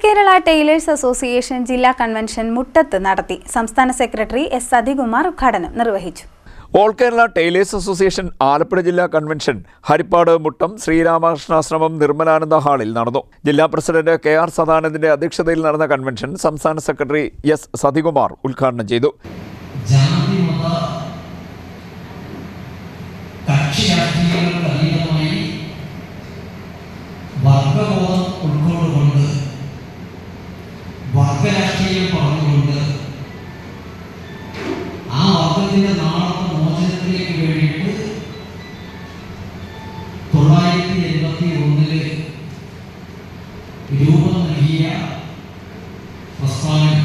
Kerala tailors association ജില്ലാ convention മുട്ടത്ത് നടത്തി. സംസ്ഥാന സെക്രട്ടറി എസ് സതികുമാർ ഉദ്ഘാടനം നിർവഹിച്ചു. All Kerala tailors association Alappuzha ജില്ലാ കൺവെൻഷൻ ഹരിപ്പാട് മുട്ടം ശ്രീരാമകൃഷ്ണാശ്രമം നിർമ്മലാനന്ദ ഹാളിൽ നടന്നു. ജില്ലാ പ്രസിഡന്റ് കെ.ആർ. സദാനന്ദന്റെ അധ്യക്ഷതയിൽ നടന്ന കൺവെൻഷൻ സംസ്ഥാന സെക്രട്ടറി എസ് സതികുമാർ ഉദ്ഘാടനം ചെയ്തു. വർഗരാഷ്ട്രീയം പറഞ്ഞുകൊണ്ട് ആ വർഗത്തിന്റെ നാളത്തെ മോചനത്തിലേക്ക് വേണ്ടിയിട്ട് 1981 രൂപം നൽകിയ പ്രസ്ഥാനം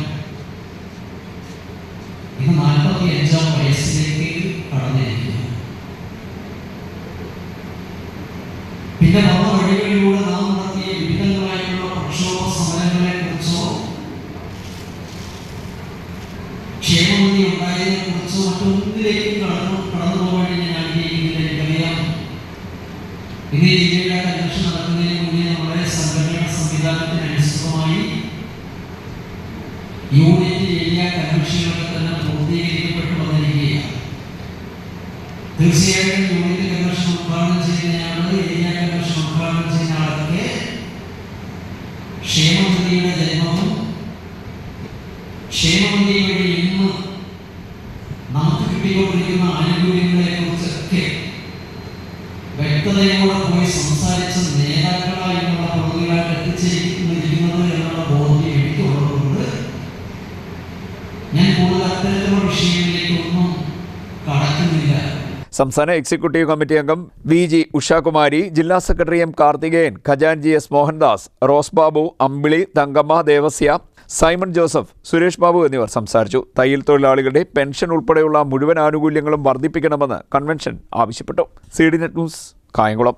ഇന്ന് 45-ാം വയസ്സിലേക്ക് കടന്നിരിക്കുന്നു. പിന്നെ വന്ന വഴികളിലൂടെ നാം നടത്തിയ വിവിധങ്ങളായിട്ടുള്ള പ്രക്ഷോഭ സമരങ്ങളെ കുറിച്ചോ ക്ഷേമനിധി ഉണ്ടായതിനെ കുറിച്ചോ മറ്റൊന്നിലേക്കും കടന്നു പോകാൻ ഞാൻ ആഗ്രഹിക്കുന്നില്ല. എനിക്കറിയാം, ഇന്ന് ജില്ലയിലെ കൺവെൻഷൻ നടക്കുന്നതിന് മുന്നേ നമ്മുടെ സംഘടനാ സംവിധാനത്തിനനുസൃതമായി യൂണിറ്റ് ഏരിയ കൺവെൻഷനുകളൊക്കെ തന്നെ പൂർത്തീകരിക്കപ്പെട്ടു വന്നിരിക്കുകയാണ്. തീർച്ചയായിട്ടും യൂണിറ്റ് കൺവെൻഷൻ ഉദ്ഘാടനം ചെയ്യുന്നയാള്, ഏരിയ കൺവെൻഷൻ ഉദ്ഘാടനം ചെയ്യുന്ന ആളൊക്കെ ക്ഷേമനിധിയുടെ ജന്മവും ക്ഷേമനിധി വഴി ഇന്ന് നമുക്ക് കിട്ടിക്കൊണ്ടിരിക്കുന്ന ആനുകൂല്യങ്ങളെ കുറിച്ചൊക്കെ വ്യക്തതയോടെ പോയി സംസാരിച്ച നേതാക്കളായിട്ടുള്ള പ്രതികളായിട്ട് എത്തിച്ചിരിക്കുന്നത് എന്നുള്ള ബോധ്യം എനിക്കുള്ളതുകൊണ്ട് ഞാൻ കൂടുതൽ അത്തരത്തിലുള്ള വിഷയങ്ങളിലേക്കൊന്നും കടക്കുന്നില്ല. സംസ്ഥാന എക്സിക്യൂട്ടീവ് കമ്മിറ്റി അംഗം വി.ജി. ഉഷാകുമാരി, ജില്ലാ സെക്രട്ടറി എം. കാർത്തികേയൻ, ഖജാൻജി എസ്. മോഹൻദാസ്, റോസ് ബാബു, അമ്പിളി, തങ്കമ്മ, ദേവസ്യ, സൈമൺ ജോസഫ്, സുരേഷ് ബാബു എന്നിവർ സംസാരിച്ചു. തയ്യൽ തൊഴിലാളികളുടെ പെൻഷൻ ഉൾപ്പെടെയുള്ള മുഴുവൻ ആനുകൂല്യങ്ങളും വർദ്ധിപ്പിക്കണമെന്ന് കൺവെൻഷൻ ആവശ്യപ്പെട്ടു. CDNet news, Kayamkulam.